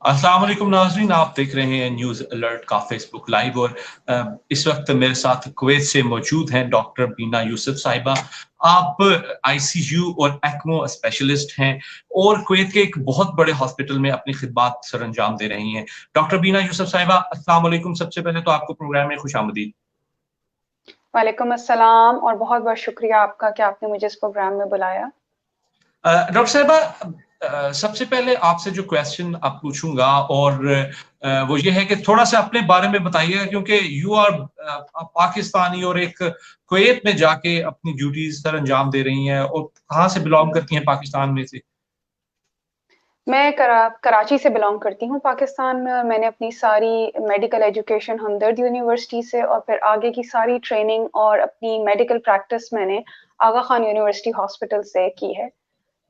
अस्सलाम वालेकुम नाज़रीन, आप देख रहे हैं न्यूज़ अलर्ट का फेसबुक लाइव और इस वक्त मेरे साथ कुवैत से मौजूद हैं डॉक्टर बीना यूसुफ साहिबा। आप आईसीयू और एक्मो स्पेशलिस्ट हैं और कुवैत के एक बहुत बड़े हॉस्पिटल में अपनी खिदमत सरअंजाम दे रही हैं। डॉक्टर बीना यूसुफ साहिबा, अस्सलाम वालेकुम। सबसे पहले तो आपको प्रोग्राम में खुशामदीद। वालेकुम अस्सलाम और बहुत-बहुत शुक्रिया आपका कि आपने मुझे इस प्रोग्राम में बुलाया। डॉक्टर साहिबा, सबसे पहले आपसे जो क्वेश्चन आप पूछूंगा और वो ये है कि थोड़ा सा अपने बारे में बताइएगा, क्योंकि यू आर पाकिस्तानी और एक कुवैत में जाके अपनी ड्यूटीज सर अंजाम दे रही हैं, और कहाँ से बिलोंग करती हैं पाकिस्तान में से? मैं कराची से बिलॉन्ग करती हूँ पाकिस्तान में और मैंने अपनी सारी मेडिकल एजुकेशन हमदर्द यूनिवर्सिटी से और फिर आगे की सारी ट्रेनिंग और अपनी मेडिकल प्रैक्टिस मैंने आगा खान यूनिवर्सिटी हॉस्पिटल से की है।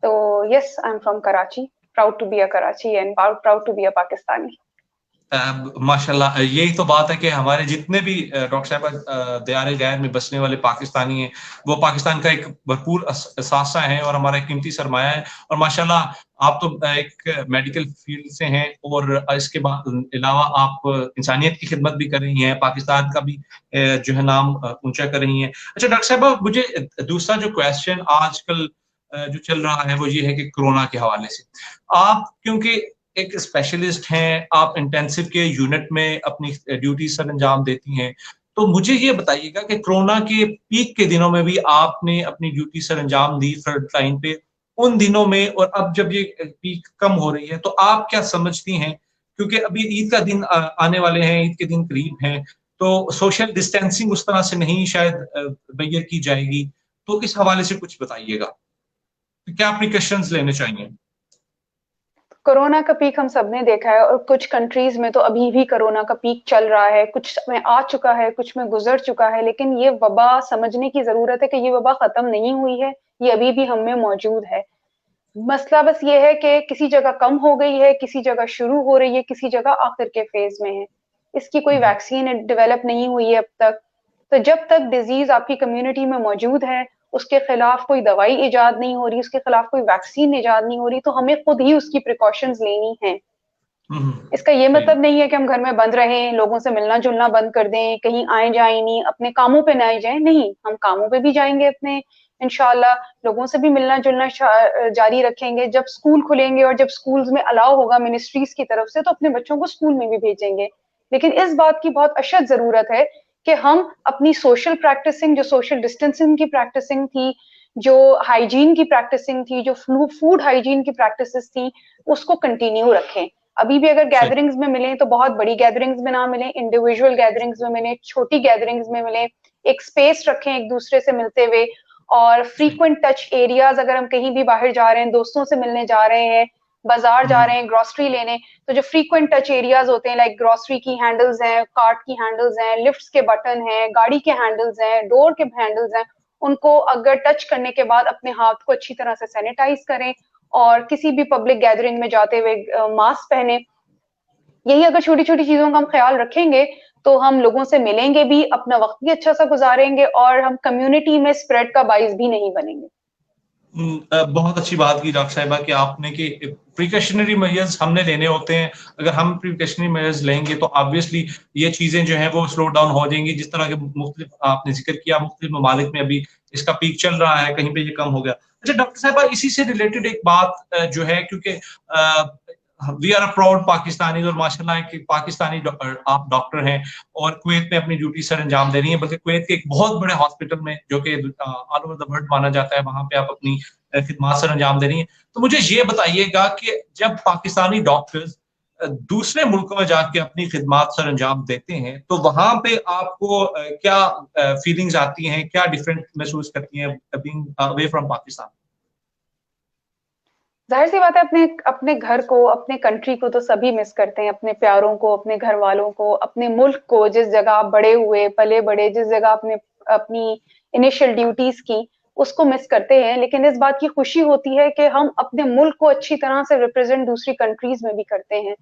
तो yes, I am from Karachi, proud to be a Karachi and proud to be a Pakistani. माशाल्लाह, यही तो बात है कि हमारे जितने भी डॉक्टर साहब दयार गैर में बसने वाले पाकिस्तानी हैं, वो पाकिस्तान का एक भरपूर असासा है और हमारा कीमती सरमाया है। और माशाल्लाह आप तो एक मेडिकल फील्ड से हैं और इसके अलावा आप इंसानियत की खिदमत भी कर रही हैं, पाकिस्तान का भी जो है नाम ऊंचा कर रही हैं। अच्छा डॉक्टर साहब, मुझे दूसरा जो क्वेश्चन आजकल जो चल रहा है वो ये है कि कोरोना के हवाले से आप, क्योंकि एक स्पेशलिस्ट हैं, आप इंटेंसिव के यूनिट में अपनी ड्यूटी सर अंजाम देती हैं, तो मुझे ये बताइएगा कि कोरोना के पीक के दिनों में भी आपने अपनी ड्यूटी सर अंजाम दी फ्रंट लाइन पे, उन दिनों में और अब जब ये पीक कम हो रही है, तो आप क्या समझती हैं? क्योंकि अभी ईद का दिन आने वाले हैं, ईद के दिन करीब हैं, तो सोशल डिस्टेंसिंग उस तरह से नहीं शायद बैयर की जाएगी, तो इस हवाले से कुछ बताइएगा। क्या प्रिकॉशंस लेने चाहिए? कोरोना का पीक हम सबने देखा है और कुछ कंट्रीज में तो अभी भी कोरोना का पीक चल रहा है, कुछ में आ चुका है, कुछ में गुजर चुका है, लेकिन ये वबा समझने की जरूरत है कि ये वबा खत्म नहीं हुई है, ये अभी भी हम में मौजूद है। मसला बस ये है कि किसी जगह कम हो गई है, किसी जगह शुरू हो रही है, किसी जगह आखिर के फेज में है। इसकी कोई वैक्सीन डेवलप नहीं हुई है अब तक। तो जब तक डिजीज आपकी कम्युनिटी में मौजूद है, उसके खिलाफ कोई दवाई इजाद नहीं हो रही, उसके खिलाफ कोई वैक्सीन इजाद नहीं हो रही, तो हमें खुद ही उसकी प्रिकॉशंस लेनी है। इसका ये सही। मतलब नहीं है कि हम घर में बंद रहें, लोगों से मिलना जुलना बंद कर दें, कहीं आए जाए नहीं, अपने कामों पे ना जाए, नहीं, हम कामों पे भी जाएंगे अपने, इंशाल्लाह लोगों से भी मिलना जुलना जारी रखेंगे। जब स्कूल खुलेंगे और जब स्कूल्स में अलाउ होगा मिनिस्ट्रीज की तरफ से, तो अपने बच्चों को स्कूल में भी भेजेंगे। लेकिन इस बात की बहुत अशद जरूरत है कि हम अपनी सोशल प्रैक्टिसिंग, जो सोशल डिस्टेंसिंग की प्रैक्टिसिंग थी, जो हाइजीन की प्रैक्टिसिंग थी, जो फूड हाइजीन की प्रैक्टिसेस थी, उसको कंटिन्यू रखें। अभी भी अगर सही। गैदरिंग्स में मिलें तो बहुत बड़ी गैदरिंग्स में ना मिलें, इंडिविजुअल गैदरिंग्स में मिलें, छोटी गैदरिंग्स में मिलें, एक स्पेस रखें एक दूसरे से मिलते हुए। और सही। फ्रीक्वेंट टच एरियाज, अगर हम कहीं भी बाहर जा रहे हैं, दोस्तों से मिलने जा रहे हैं, बाजार जा रहे हैं ग्रोसरी लेने, तो जो फ्रीक्वेंट टच एरियाज होते हैं, लाइक ग्रोसरी की हैंडल्स हैं, कार्ट की हैंडल्स हैं, लिफ्ट्स के बटन हैं, गाड़ी के हैंडल्स हैं, डोर के हैंडल्स हैं, उनको अगर टच करने के बाद अपने हाथ को अच्छी तरह से सैनिटाइज करें और किसी भी पब्लिक गैदरिंग में जाते हुए मास्क पहने। यही अगर छोटी छोटी चीजों का हम ख्याल रखेंगे तो हम लोगों से मिलेंगे भी, अपना वक्त भी अच्छा सा गुजारेंगे और हम कम्युनिटी में स्प्रेड का बाइस भी नहीं बनेंगे। बहुत अच्छी बात की डॉक्टर साहिबा कि आपने कि प्रिकॉशनरी मेजर्स हमने लेने होते हैं। अगर हम प्रिकॉशनरी मेजर्स लेंगे तो ऑब्वियसली ये चीजें जो हैं वो स्लो डाउन हो जाएंगी। जिस तरह के मुख्तलिफ आपने जिक्र किया, मुख्तलिफ ममालिक में अभी इसका पीक चल रहा है, कहीं पे ये कम हो गया। अच्छा डॉक्टर साहिबा, इसी से रिलेटेड एक बात जो है, क्योंकि we are a proud Pakistani, और माशाल्लाह एक पाकिस्तानी आप डॉक्टर हैं और कुवैत में अपनी ड्यूटी सर अंजाम दे रही हैं, बल्कि कुवैत के एक बहुत बड़े हॉस्पिटल में जो कि ऑल ओवर द वर्ल्ड माना जाता है, वहां पे आप अपनी खिदमत सर अंजाम दे रही हैं। तो मुझे ये बताइएगा कि जब पाकिस्तानी डॉक्टर्स दूसरे मुल्कों में जाके अपनी खिदमत सर अंजाम देते हैं, तो वहां पे आपको क्या फीलिंग्स आती हैं, क्या डिफरेंट महसूस करती हैं बीइंग अवे फ्रॉम पाकिस्तान? जाहिर सी बात है, अपने अपने घर को, अपने कंट्री को तो सभी मिस करते हैं, अपने प्यारों को, अपने घर वालों को, अपने मुल्क को, जिस जगह आप बड़े हुए पले बड़े, जिस जगह आपने अपनी इनिशियल ड्यूटीज की, उसको मिस करते हैं। लेकिन इस बात की खुशी होती है कि हम अपने मुल्क को अच्छी तरह से रिप्रेजेंट दूसरी कंट्रीज में भी करते हैं।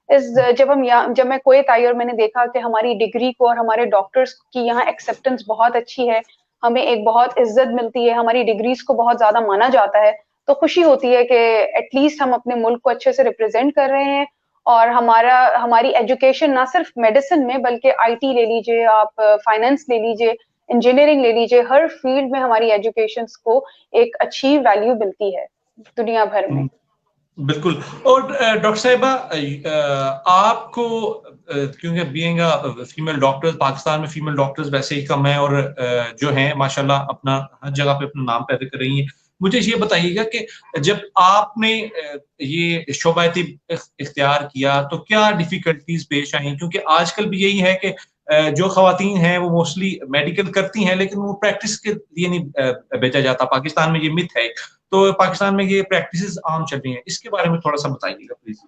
इस जब मैं कुवैत आई और मैंने देखा कि हमारी डिग्री को और हमारे डॉक्टर्स की यहाँ एक्सेप्टेंस बहुत अच्छी है, हमें एक बहुत इज्जत मिलती है, हमारी डिग्रीज को बहुत ज्यादा माना जाता है, तो खुशी होती है कि एटलीस्ट हम अपने मुल्क को अच्छे से रिप्रेजेंट कर रहे हैं और हमारी एजुकेशन ना सिर्फ मेडिसिन में बल्कि आईटी ले लीजिए आप, फाइनेंस ले लीजिए, इंजीनियरिंग ले लीजिए, हर फील्ड में हमारी एजुकेशन को एक अच्छी वैल्यू मिलती है दुनिया भर में। बिल्कुल। और डॉक्टर साहिबा, आपको क्योंकि बीइंग फीमेल डॉक्टर्स, पाकिस्तान में फीमेल डॉक्टर्स वैसे ही कम है और जो हैं माशाल्लाह अपना हर जगह पे अपना नाम पैदा कर रही हैं। मुझे ये बताइएगा कि जब आपने ये शोबा तिब इख्तियार किया तो क्या डिफिकल्टीज पेश आई? क्योंकि आजकल भी यही है कि जो खवातीन हैं वो मोस्टली मेडिकल करती हैं लेकिन वो प्रैक्टिस के लिए नहीं भेजा जाता। पाकिस्तान में ये मिथ है, तो पाकिस्तान में ये प्रैक्टिसेस आम चल रही हैं, इसके बारे में थोड़ा सा बताइएगा प्लीज।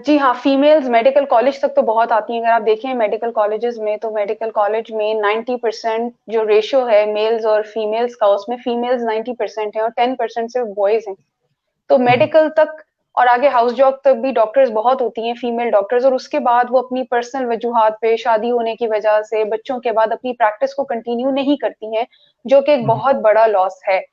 जी हाँ, फीमेल्स मेडिकल कॉलेज तक तो बहुत आती हैं। अगर आप देखें मेडिकल कॉलेजेस में, तो मेडिकल कॉलेज में 90% जो रेशियो है मेल्स और फीमेल्स का, उसमें फीमेल्स 90% है और 10% सिर्फ बॉयज हैं। तो मेडिकल तक और आगे हाउस जॉब तक भी डॉक्टर्स बहुत होती हैं, फीमेल डॉक्टर्स, और उसके बाद वो अपनी पर्सनल वजूहात पे, शादी होने की वजह से, बच्चों के बाद अपनी प्रैक्टिस को कंटिन्यू नहीं करती हैं, जो कि एक बहुत बड़ा लॉस है।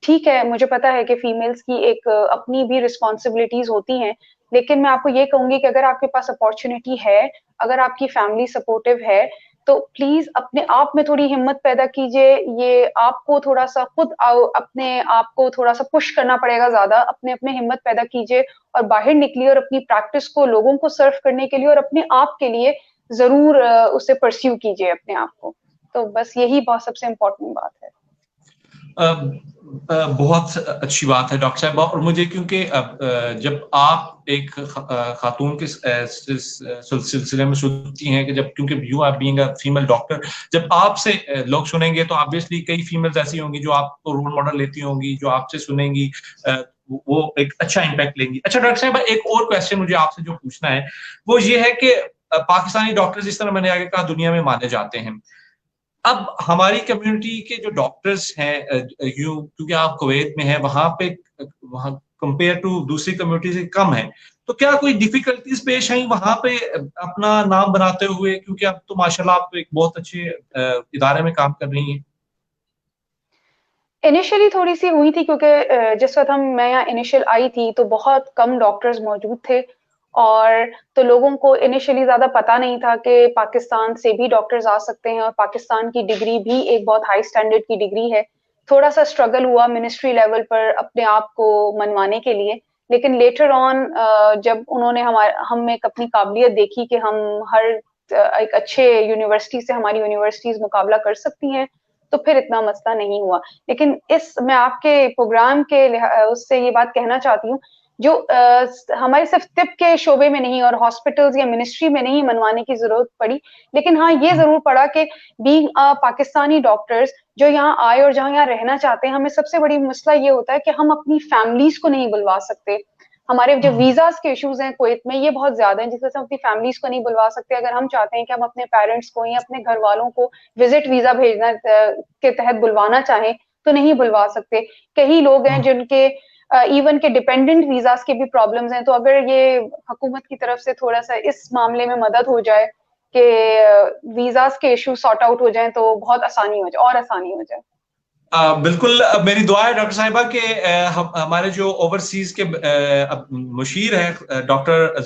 ठीक है, मुझे पता है कि फीमेल्स की एक अपनी भी रिस्पॉन्सिबिलिटीज होती हैं, लेकिन मैं आपको ये कहूंगी कि अगर आपके पास अपॉर्चुनिटी है, अगर आपकी फैमिली सपोर्टिव है, तो प्लीज अपने आप में थोड़ी हिम्मत पैदा कीजिए। ये आपको थोड़ा सा खुद अपने आप को थोड़ा सा पुश करना पड़ेगा ज्यादा, अपने अपने हिम्मत पैदा कीजिए और बाहर निकलिए और अपनी प्रैक्टिस को लोगों को सर्व करने के लिए और अपने आप के लिए जरूर उसे परस्यू कीजिए अपने आप को। तो बस यही बहुत सबसे इम्पोर्टेंट बात है। बहुत अच्छी बात है डॉक्टर साहब। और मुझे क्योंकि जब आप एक खातून के सिलसिले में सुनती हैं कि जब, क्योंकि you are being a female doctor, जब आपसे लोग सुनेंगे तो ऑब्वियसली कई फीमेल्स ऐसी होंगी जो आपको रोल मॉडल लेती होंगी, जो आपसे सुनेंगी, वो एक अच्छा इम्पैक्ट लेंगी। अच्छा डॉक्टर साहब, एक और क्वेश्चन मुझे आपसे जो पूछना है वो ये है कि पाकिस्तानी डॉक्टर्स, जिस तरह मैंने आगे कहा, दुनिया में माने जाते हैं। अब हमारी कम्युनिटी के जो डॉक्टर्स हैं, यू क्योंकि आप कुवैत में हैं, वहां पे वहां कंपेयर टू दूसरी कम्युनिटी से कम है, तो क्या कोई डिफिकल्टीज पेश आई वहां पे अपना नाम बनाते हुए? क्योंकि अब तो माशाल्लाह आप एक बहुत अच्छे इदारे में काम कर रही हैं। इनिशियली थोड़ी सी हुई थी, क्योंकि जिस वक्त मैं यहाँ इनिशियल आई थी तो बहुत कम डॉक्टर्स मौजूद थे, और तो लोगों को इनिशियली ज्यादा पता नहीं था कि पाकिस्तान से भी डॉक्टर्स आ सकते हैं और पाकिस्तान की डिग्री भी एक बहुत हाई स्टैंडर्ड की डिग्री है। थोड़ा सा स्ट्रगल हुआ मिनिस्ट्री लेवल पर अपने आप को मनवाने के लिए, लेकिन लेटर ऑन जब उन्होंने हम एक अपनी काबिलियत देखी कि हम हर एक अच्छे यूनिवर्सिटी से, हमारी यूनिवर्सिटीज मुकाबला कर सकती हैं, तो फिर इतना मसला नहीं हुआ। लेकिन मैं आपके प्रोग्राम के उससे ये बात कहना चाहती हूँ, जो हमारे सिर्फ तिब के शोबे में नहीं और हॉस्पिटल्स या मिनिस्ट्री में नहीं मनवाने की जरूरत पड़ी, लेकिन हाँ ये जरूर पड़ा कि बीइंग पाकिस्तानी डॉक्टर्स जो यहाँ आए और जहाँ यहाँ रहना चाहते हैं, हमें सबसे बड़ी मसला ये होता है कि हम अपनी फैमिलीज को नहीं बुलवा सकते। हमारे जो वीजास के इश्यूज हैं कुवैत में, ये बहुत ज्यादा हैं, जिस वजह से हम अपनी फैमिलीज को नहीं बुलवा सकते। अगर हम चाहते हैं कि हम अपने पेरेंट्स को या अपने घर वालों को विजिट वीजा भेजना के तहत बुलवाना चाहें, तो नहीं बुलवा सकते। कई लोग हैं जिनके इवन के डिपेंडेंट वीजास के भी प्रॉब्लम्स हैं। तो अगर ये हुकूमत की तरफ से थोड़ा सा इस मामले में मदद हो जाए कि वीजास के इशू सॉर्ट आउट हो जाए, तो बहुत आसानी हो जाए और आसानी हो जाए। बिल्कुल, मेरी दुआ है डॉक्टर साहिबा के हमारे जो ओवरसीज के मुशीर हैं डॉक्टर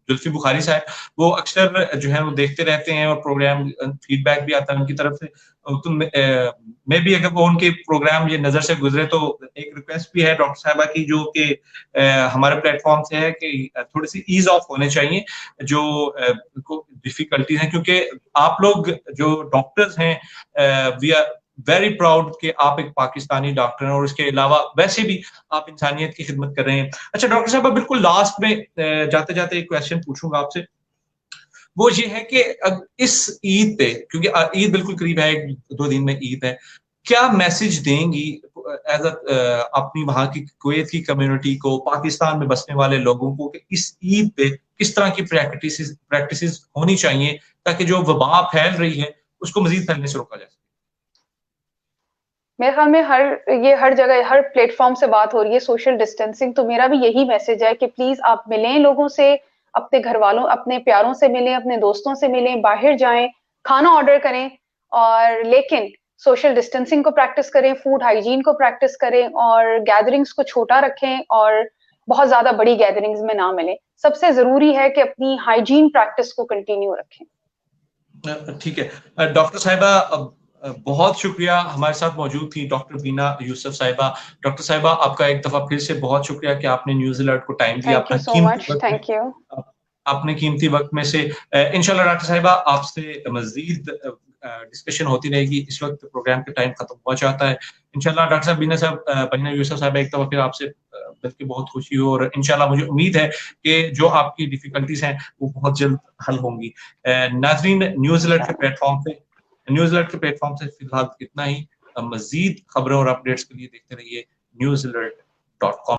जुल्फी बुखारी साहब, वो अक्सर जो है वो देखते रहते हैं और प्रोग्राम फीडबैक भी आता है उनकी तरफ से। तो मैं भी अगर वो उनके प्रोग्राम ये नजर से गुजरे तो एक रिक्वेस्ट भी है डॉक्टर साहिबा की, जो कि हमारे प्लेटफॉर्म से है कि थोड़ी सी ईज ऑफ होने चाहिए जो डिफिकल्टीज हैं, क्योंकि आप लोग जो डॉक्टर्स हैं वी आर वेरी प्राउड कि आप एक पाकिस्तानी डॉक्टर हैं और इसके अलावा वैसे भी आप इंसानियत की खिदमत कर रहे हैं। अच्छा डॉक्टर साहब, बिल्कुल लास्ट में जाते जाते एक क्वेश्चन पूछूंगा आपसे, वो ये है कि इस ईद पे, क्योंकि ईद बिल्कुल करीब है, 1-2 दिन में ईद है, क्या मैसेज देंगी एज अपनी वहां की कुवैत की कम्युनिटी को, पाकिस्तान में बसने वाले लोगों को, कि इस ईद पे किस तरह की प्रैक्टिसेस होनी चाहिए ताकि जो वबा फैल रही है उसको मजीद फैलने से रोका जाए? मेरे ख्याल में हर जगह हर प्लेटफॉर्म से बात हो रही है सोशल डिस्टेंसिंग, तो मेरा भी यही मैसेज है कि प्लीज आप मिलें लोगों से, अपने घर वालों, अपने प्यारों से मिलें, अपने दोस्तों से मिलें, बाहर जाएं, खाना ऑर्डर करें, और लेकिन सोशल डिस्टेंसिंग को प्रैक्टिस करें, फूड हाइजीन को प्रैक्टिस करें और गैदरिंग्स को छोटा रखें, और बहुत ज्यादा बड़ी गैदरिंग्स में ना मिले। सबसे जरूरी है कि अपनी हाइजीन प्रैक्टिस को कंटिन्यू रखें। ठीक है डॉक्टर साहिबा, बहुत शुक्रिया, हमारे साथ मौजूद थी डॉक्टर बीना यूसुफ साहिबा। डॉक्टर साहिबा, आपका एक दफा फिर से बहुत शुक्रिया कि आपने न्यूज़ अलर्ट को टाइम दिया, thank you so much, thank you. अपने कीमती वक्त में से। इंशाल्लाह डॉक्टर साहिबा आपसे मजीद डिस्कशन होती रहेगी। इस वक्त प्रोग्राम का टाइम खत्म हो जाता है। इंशाल्लाह डॉक्टर साहब बीना साहब, बीना यूसुफ साहब, एक दफा फिर आपसे मिलकर बहुत खुशी हो, और इंशाल्लाह मुझे उम्मीद है कि जो आपकी डिफिकल्टीज हैं वो बहुत जल्द हल होंगी। नाजरीन, न्यूज़ अलर्ट के प्लेटफॉर्म से फिलहाल इतना ही। मजीद खबरों और अपडेट्स के लिए देखते रहिए newsalert.com।